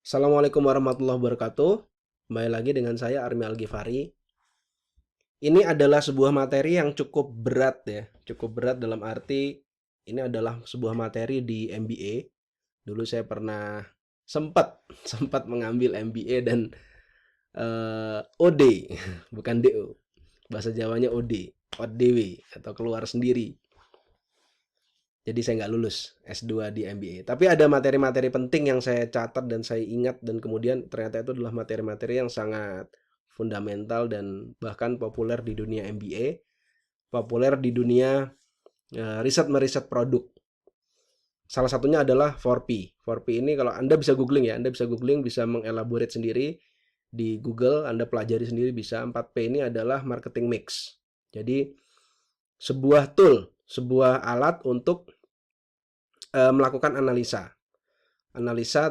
Assalamualaikum warahmatullahi wabarakatuh. Kembali lagi dengan saya Armi Al-Ghifari. Ini adalah sebuah materi yang cukup berat ya, cukup berat dalam arti ini adalah sebuah materi di MBA. Dulu saya pernah sempat sempat mengambil MBA dan OD, bukan DO. Bahasa Jawanya OD, ODW atau keluar sendiri. Jadi saya nggak lulus S2 di MBA. Tapi ada materi-materi penting yang saya catat dan saya ingat dan kemudian ternyata itu adalah materi-materi yang sangat fundamental dan bahkan populer di dunia MBA, populer di dunia riset meriset produk. Salah satunya adalah 4P. 4P ini kalau Anda bisa googling ya, Anda bisa googling, bisa mengelaborate sendiri di Google, Anda pelajari sendiri bisa. 4P ini adalah marketing mix. Jadi sebuah tool, sebuah alat untuk melakukan analisa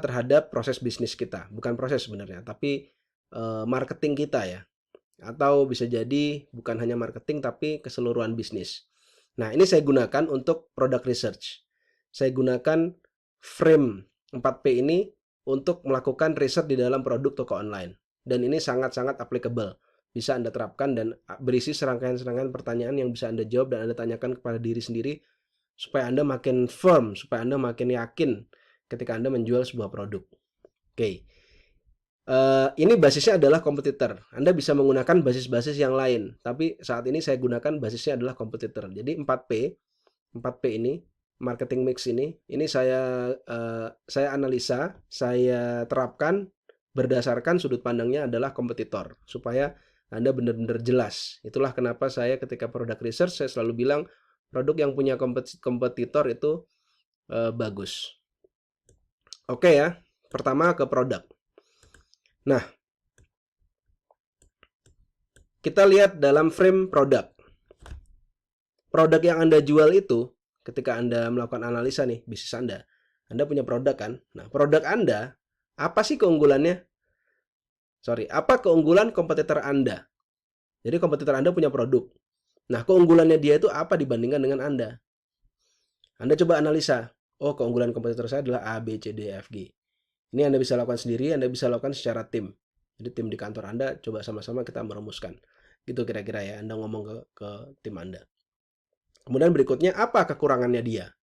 terhadap proses bisnis kita, bukan proses sebenarnya, tapi marketing kita ya, atau bisa jadi bukan hanya marketing tapi keseluruhan bisnis. Nah, ini saya gunakan untuk product research. Saya gunakan frame 4P ini untuk melakukan riset di dalam produk toko online. Dan ini sangat-sangat applicable. Bisa Anda terapkan dan berisi serangkaian-serangkaian pertanyaan yang bisa Anda jawab dan Anda tanyakan kepada diri sendiri supaya Anda makin firm, supaya Anda makin yakin ketika Anda menjual sebuah produk. Oke. Ini basisnya adalah kompetitor. Anda bisa menggunakan basis-basis yang lain, tapi saat ini saya gunakan basisnya adalah kompetitor. Jadi 4P ini, marketing mix ini saya analisa, saya terapkan berdasarkan sudut pandangnya adalah kompetitor, supaya Anda benar-benar jelas. Itulah kenapa saya ketika product research saya selalu bilang produk yang punya kompetitor itu bagus. Oke ya, pertama ke produk. Nah, kita lihat dalam frame produk. Produk yang Anda jual itu, ketika Anda melakukan analisa nih, bisnis Anda punya produk kan? Nah, produk Anda, apa sih keunggulannya? Apa keunggulan kompetitor Anda? Jadi kompetitor Anda punya produk. Nah, keunggulannya dia itu apa dibandingkan dengan Anda? Anda coba analisa. Oh, keunggulan kompetitor saya adalah A, B, C, D, F, G. Ini Anda bisa lakukan sendiri, Anda bisa lakukan secara tim. Jadi tim di kantor Anda coba sama-sama kita merumuskan. Gitu kira-kira ya, Anda ngomong ke tim Anda. Kemudian berikutnya, apa kekurangannya dia?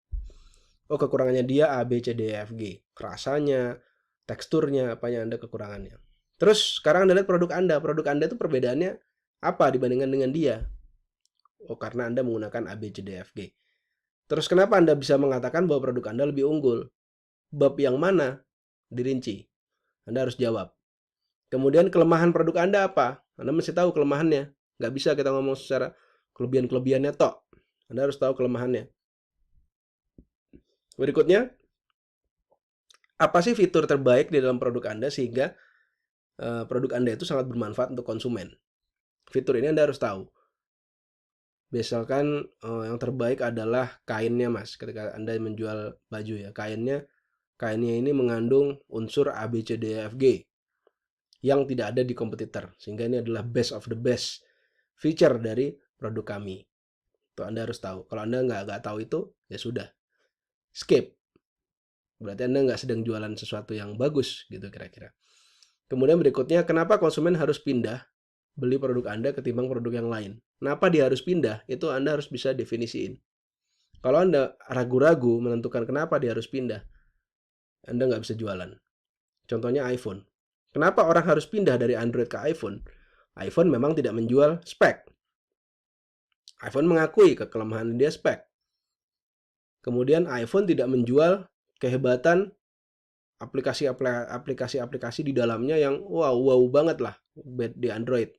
Oh, kekurangannya dia A, B, C, D, F, G. Rasanya, teksturnya, apanya Anda kekurangannya. Terus sekarang Anda lihat produk Anda. Produk Anda itu perbedaannya apa dibandingkan dengan dia? Oh, karena Anda menggunakan A, B, C, D, F, G. Terus kenapa Anda bisa mengatakan bahwa produk Anda lebih unggul? Bab yang mana? Dirinci. Anda harus jawab. Kemudian kelemahan produk Anda apa? Anda mesti tahu kelemahannya. Nggak bisa kita ngomong secara kelebihan-kelebihannya tok. Anda harus tahu kelemahannya. Berikutnya, apa sih fitur terbaik di dalam produk Anda sehingga produk Anda itu sangat bermanfaat untuk konsumen? Fitur ini Anda harus tahu. Misalkan yang terbaik adalah kainnya, Mas. Ketika Anda menjual baju ya, kainnya ini mengandung unsur A, B, C, D, E, F, G yang tidak ada di kompetitor. Sehingga ini adalah best of the best feature dari produk kami. Itu Anda harus tahu. Kalau Anda nggak tahu itu, ya sudah. Skip. Berarti Anda nggak sedang jualan sesuatu yang bagus, gitu kira-kira. Kemudian berikutnya, kenapa konsumen harus pindah beli produk Anda ketimbang produk yang lain? Kenapa dia harus pindah? Itu Anda harus bisa definisiin. Kalau Anda ragu-ragu menentukan kenapa dia harus pindah, Anda nggak bisa jualan. Contohnya iPhone. Kenapa orang harus pindah dari Android ke iPhone? iPhone memang tidak menjual spek. iPhone mengakui kelemahan dia spek. Kemudian iPhone tidak menjual kehebatan aplikasi-aplikasi di dalamnya yang wow banget lah di Android.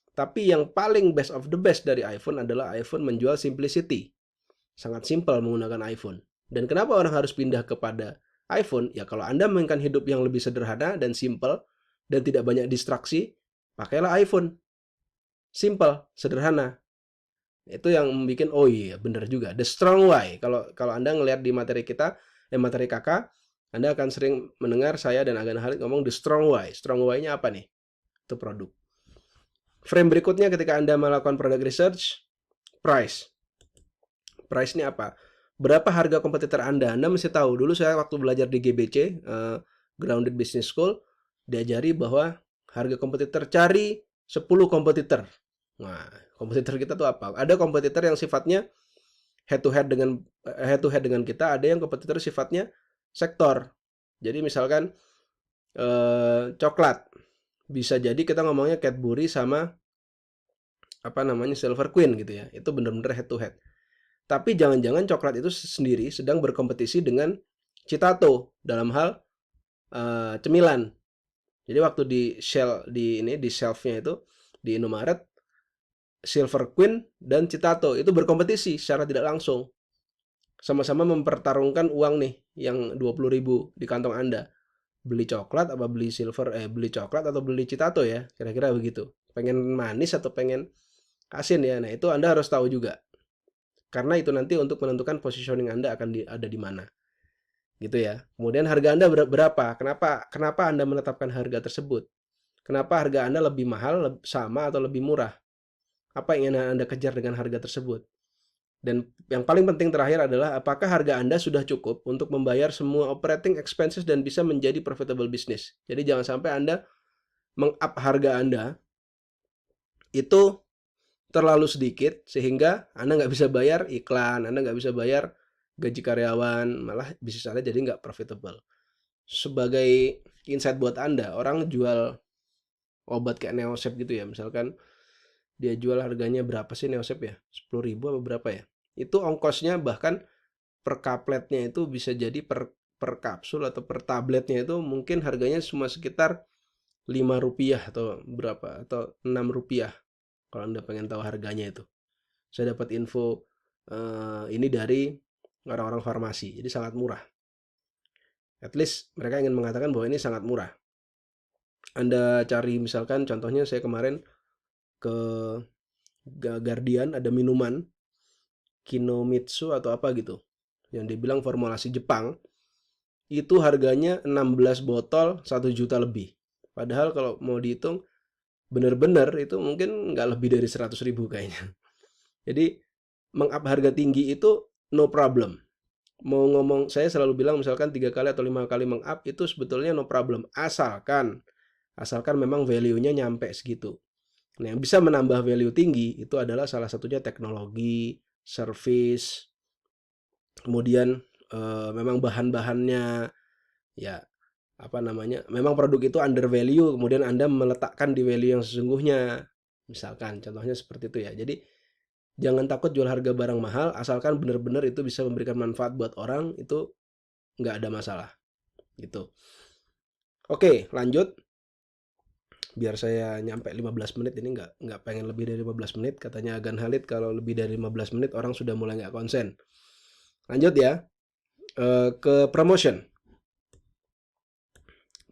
Tapi yang paling best of the best dari iPhone adalah iPhone menjual simplicity. Sangat simpel menggunakan iPhone. Dan kenapa orang harus pindah kepada iPhone? Ya kalau Anda menginginkan hidup yang lebih sederhana dan simple dan tidak banyak distraksi, pakailah iPhone. Simple, sederhana. Itu yang membuat oh iya benar juga. The strong why. Kalau Anda ngelihat di materi kita, materi kakak, Anda akan sering mendengar saya dan Agan Halid ngomong the strong why. Strong why-nya apa nih? Itu produk. Frame berikutnya ketika Anda melakukan product research, price. Price ini apa? Berapa harga kompetitor Anda? Anda mesti tahu. Dulu saya waktu belajar di GBC, Grounded Business School diajari bahwa harga kompetitor, cari 10 kompetitor. Nah, kompetitor kita tuh apa? Ada kompetitor yang sifatnya head to head dengan kita, ada yang kompetitor sifatnya sektor. Jadi misalkan coklat, bisa jadi kita ngomongnya Cadbury sama Silver Queen gitu ya. Itu benar-benar head to head. Tapi jangan-jangan coklat itu sendiri sedang berkompetisi dengan Citato dalam hal cemilan. Jadi waktu di shelf-nya itu di Indomaret, Silver Queen dan Citato itu berkompetisi secara tidak langsung. Sama-sama mempertarungkan uang nih yang 20.000 di kantong Anda. Beli coklat atau beli Citato ya, kira-kira begitu. Pengen manis atau pengen asin ya. Nah, itu Anda harus tahu juga. Karena itu nanti untuk menentukan positioning Anda akan ada di mana. Gitu ya. Kemudian harga Anda berapa? Kenapa Anda menetapkan harga tersebut? Kenapa harga Anda lebih mahal, sama atau lebih murah? Apa yang ingin Anda kejar dengan harga tersebut? Dan yang paling penting terakhir adalah apakah harga Anda sudah cukup untuk membayar semua operating expenses dan bisa menjadi profitable business. Jadi jangan sampai Anda meng-up harga Anda itu terlalu sedikit sehingga Anda nggak bisa bayar iklan, Anda nggak bisa bayar gaji karyawan, malah bisnis Anda jadi nggak profitable. Sebagai insight buat Anda, orang jual obat kayak Neosep gitu ya, misalkan dia jual harganya berapa sih Neosep ya? 10.000 apa berapa ya? Itu ongkosnya bahkan per kapletnya itu bisa jadi per kapsul atau per tabletnya itu mungkin harganya cuma sekitar 5 rupiah atau berapa, atau 6 rupiah kalau Anda pengen tahu harganya itu. Saya dapat info ini dari orang-orang farmasi, jadi sangat murah. At least mereka ingin mengatakan bahwa ini sangat murah. Anda cari misalkan contohnya saya kemarin ke Guardian, ada minuman Kinomitsu atau apa gitu yang dibilang formulasi Jepang, itu harganya 16 botol 1 juta lebih. Padahal kalau mau dihitung benar-benar itu mungkin nggak lebih dari 100.000 kayaknya. Jadi meng-up harga tinggi itu no problem. Mau ngomong, saya selalu bilang misalkan 3 kali atau 5 kali meng-up itu sebetulnya no problem, asalkan memang value-nya nyampe segitu. Nah, yang bisa menambah value tinggi itu adalah salah satunya teknologi, service, kemudian memang bahan-bahannya ya memang produk itu under value, kemudian Anda meletakkan di value yang sesungguhnya. Misalkan contohnya seperti itu ya. Jadi jangan takut jual harga barang mahal, asalkan benar-benar itu bisa memberikan manfaat buat orang, itu nggak ada masalah gitu. Oke, lanjut. Biar saya nyampe 15 menit, ini nggak pengen lebih dari 15 menit. Katanya Agan Halid kalau lebih dari 15 menit orang sudah mulai nggak konsen. Lanjut ya, ke promotion.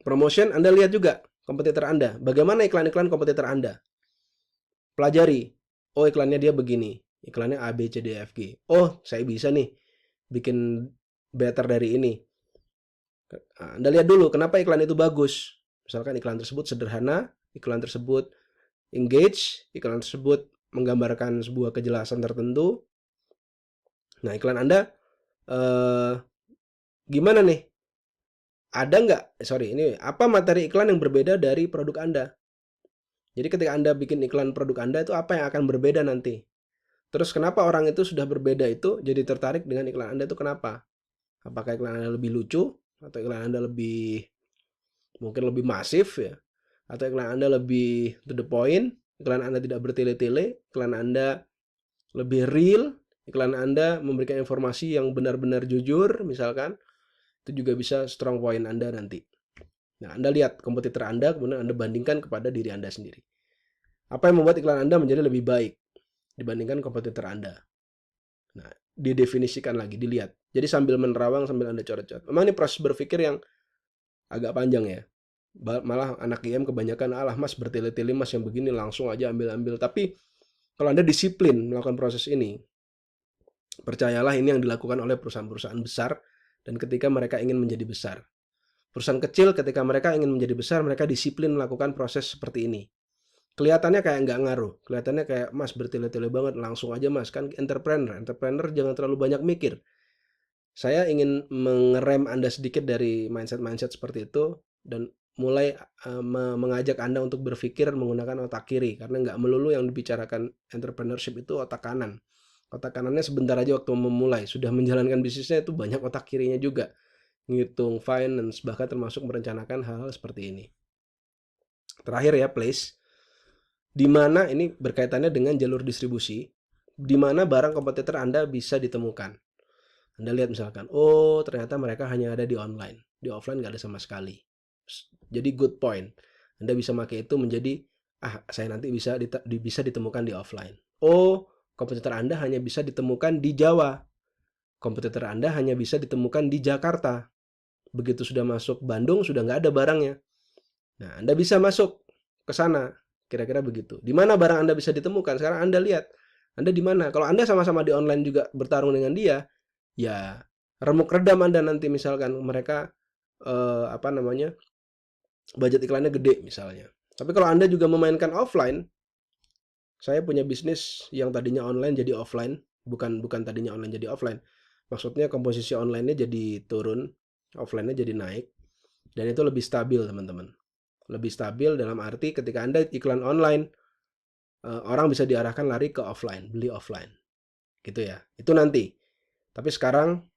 Promotion Anda lihat juga kompetitor Anda. Bagaimana iklan-iklan kompetitor Anda? Pelajari. Oh, iklannya dia begini. Iklannya A, B, C, D, F, G. Oh, saya bisa nih bikin better dari ini. Anda lihat dulu kenapa iklan itu bagus. Misalkan iklan tersebut sederhana, iklan tersebut engage, iklan tersebut menggambarkan sebuah kejelasan tertentu. Nah, iklan Anda gimana nih? Ada nggak? Apa materi iklan yang berbeda dari produk Anda? Jadi ketika Anda bikin iklan produk Anda itu apa yang akan berbeda nanti? Terus kenapa orang itu sudah berbeda itu jadi tertarik dengan iklan Anda itu kenapa? Apakah iklan Anda lebih lucu? Atau iklan Anda mungkin lebih masif ya? Atau iklan Anda lebih to the point? Iklan Anda tidak bertele-tele? Iklan Anda lebih real? Iklan Anda memberikan informasi yang benar-benar jujur misalkan? Itu juga bisa strong point Anda nanti. Nah, Anda lihat kompetitor Anda, kemudian Anda bandingkan kepada diri Anda sendiri. Apa yang membuat iklan Anda menjadi lebih baik dibandingkan kompetitor Anda? Nah, didefinisikan lagi, dilihat. Jadi sambil menerawang, sambil Anda coret-coret. Memang ini proses berpikir yang agak panjang ya. Malah anak IM kebanyakan, alah mas bertele-tele mas yang begini langsung aja ambil-ambil. Tapi kalau Anda disiplin melakukan proses ini, percayalah ini yang dilakukan oleh perusahaan-perusahaan besar. Dan ketika mereka ingin menjadi besar, perusahaan kecil ketika mereka ingin menjadi besar, mereka disiplin melakukan proses seperti ini. Kelihatannya kayak nggak ngaruh, kelihatannya kayak mas bertele-tele banget, langsung aja mas, kan entrepreneur jangan terlalu banyak mikir. Saya ingin mengerem Anda sedikit dari mindset-mindset seperti itu dan mulai, mengajak Anda untuk berpikir menggunakan otak kiri, karena nggak melulu yang dibicarakan entrepreneurship itu otak kanan. Otak kanannya sebentar aja waktu memulai, sudah menjalankan bisnisnya itu banyak otak kirinya juga, ngitung finance, bahkan termasuk merencanakan hal-hal seperti ini. Terakhir ya, place, di mana ini berkaitannya dengan jalur distribusi, di mana barang kompetitor Anda bisa ditemukan. Anda lihat misalkan, oh ternyata mereka hanya ada di online, di offline nggak ada sama sekali. Jadi good point. Anda bisa pakai itu menjadi, saya nanti bisa ditemukan di offline. Oh, kompetitor Anda hanya bisa ditemukan di Jawa. Kompetitor Anda hanya bisa ditemukan di Jakarta. Begitu sudah masuk Bandung, sudah nggak ada barangnya. Nah, Anda bisa masuk ke sana. Kira-kira begitu. Di mana barang Anda bisa ditemukan? Sekarang Anda lihat. Anda di mana? Kalau Anda sama-sama di online juga bertarung dengan dia, ya remuk redam Anda nanti misalkan mereka budget iklannya gede misalnya. Tapi kalau Anda juga memainkan offline, saya punya bisnis yang tadinya online jadi offline, bukan tadinya online jadi offline. Maksudnya komposisi online-nya jadi turun, offline-nya jadi naik, dan itu lebih stabil, teman-teman. Lebih stabil dalam arti ketika Anda iklan online, orang bisa diarahkan lari ke offline, beli offline. Gitu ya. Itu nanti. Tapi sekarang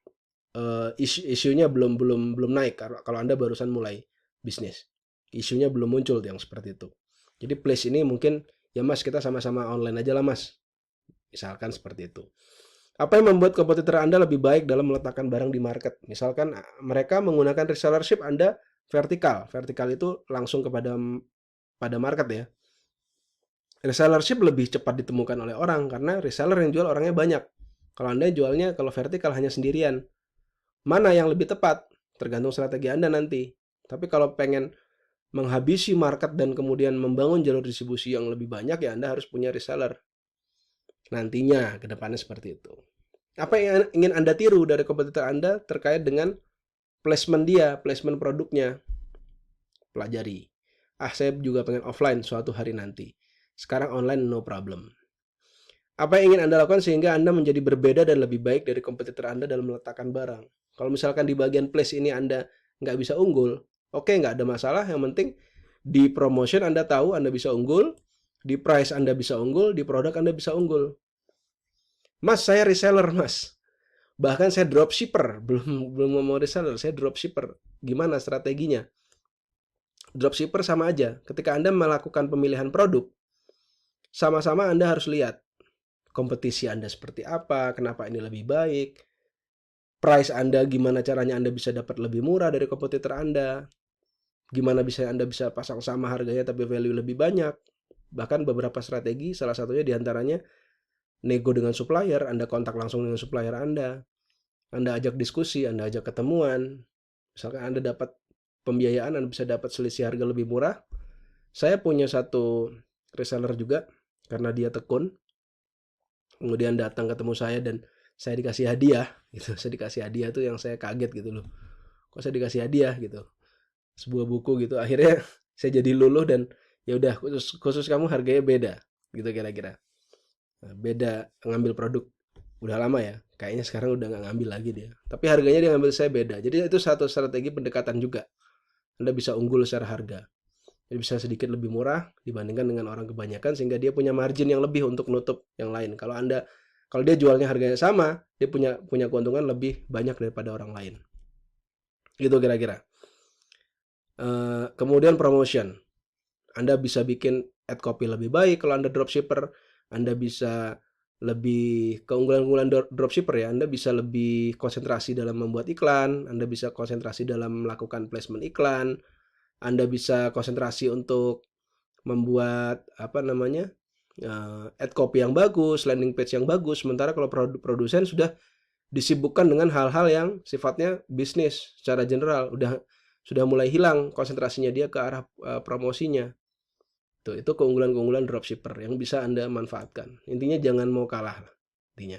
isunya belum naik kalau Anda barusan mulai bisnis. Isunya belum muncul yang seperti itu. Jadi place ini mungkin, ya Mas, kita sama-sama online aja lah Mas. Misalkan seperti itu. Apa yang membuat kompetitor Anda lebih baik dalam meletakkan barang di market? Misalkan mereka menggunakan resellership, Anda vertikal. Vertikal itu langsung pada market ya. Resellership lebih cepat ditemukan oleh orang karena reseller yang jual orangnya banyak. Kalau Anda jualnya kalau vertikal hanya sendirian. Mana yang lebih tepat? Tergantung strategi Anda nanti. Tapi kalau pengen menghabisi market dan kemudian membangun jalur distribusi yang lebih banyak, ya Anda harus punya reseller. Nantinya ke depannya seperti itu. Apa yang ingin Anda tiru dari kompetitor Anda terkait dengan placement dia, placement produknya? Pelajari. Saya juga pengen offline suatu hari nanti. Sekarang online no problem. Apa yang ingin Anda lakukan sehingga Anda menjadi berbeda dan lebih baik dari kompetitor Anda dalam meletakkan barang? Kalau misalkan di bagian place ini Anda nggak bisa unggul, oke, nggak ada masalah. Yang penting di promotion Anda tahu Anda bisa unggul, di price Anda bisa unggul, di produk Anda bisa unggul. Mas, saya reseller, Mas. Bahkan saya dropshipper, belum ngomong reseller, saya dropshipper. Gimana strateginya? Dropshipper sama aja. Ketika Anda melakukan pemilihan produk, sama-sama Anda harus lihat kompetisi Anda seperti apa, kenapa ini lebih baik, price Anda gimana caranya Anda bisa dapat lebih murah dari kompetitor Anda, gimana bisa Anda bisa pasang sama harganya tapi value lebih banyak. Bahkan beberapa strategi, salah satunya diantaranya nego dengan supplier, Anda kontak langsung dengan supplier Anda ajak diskusi, Anda ajak ketemuan. Misalkan Anda dapat pembiayaan, Anda bisa dapat selisih harga lebih murah. Saya punya satu reseller juga, karena dia tekun, kemudian datang ketemu saya dan saya dikasih hadiah gitu. Saya dikasih hadiah tuh yang saya kaget gitu loh, kok saya dikasih hadiah gitu, sebuah buku gitu. Akhirnya saya jadi luluh dan ya udah, khusus kamu harganya beda gitu kira-kira. Beda ngambil produk udah lama ya, kayaknya sekarang udah nggak ngambil lagi dia, tapi harganya dia ngambil saya beda. Jadi itu satu strategi pendekatan juga. Anda bisa unggul secara harga, jadi bisa sedikit lebih murah dibandingkan dengan orang kebanyakan, sehingga dia punya margin yang lebih untuk nutup yang lain. Kalau dia jualnya harganya sama, dia punya keuntungan lebih banyak daripada orang lain. Gitu kira-kira. Kemudian promotion. Anda bisa bikin ad copy lebih baik kalau Anda dropshipper. Anda bisa lebih keunggulan-keunggulan dropshipper ya. Anda bisa lebih konsentrasi dalam membuat iklan, Anda bisa konsentrasi dalam melakukan placement iklan, Anda bisa konsentrasi untuk membuat ad copy yang bagus, landing page yang bagus. Sementara kalau produsen sudah disibukkan dengan hal-hal yang sifatnya bisnis secara general, sudah mulai hilang konsentrasinya dia ke arah promosinya. Itu keunggulan-keunggulan dropshipper yang bisa Anda manfaatkan. Intinya jangan mau kalah intinya.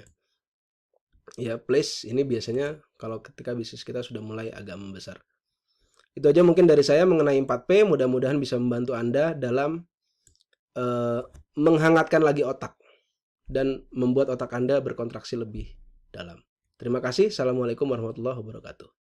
Ya, place ini biasanya kalau ketika bisnis kita sudah mulai agak membesar. Itu aja mungkin dari saya mengenai 4P, mudah-mudahan bisa membantu Anda dalam menghangatkan lagi otak dan membuat otak Anda berkontraksi lebih dalam. Terima kasih. Assalamualaikum warahmatullahi wabarakatuh.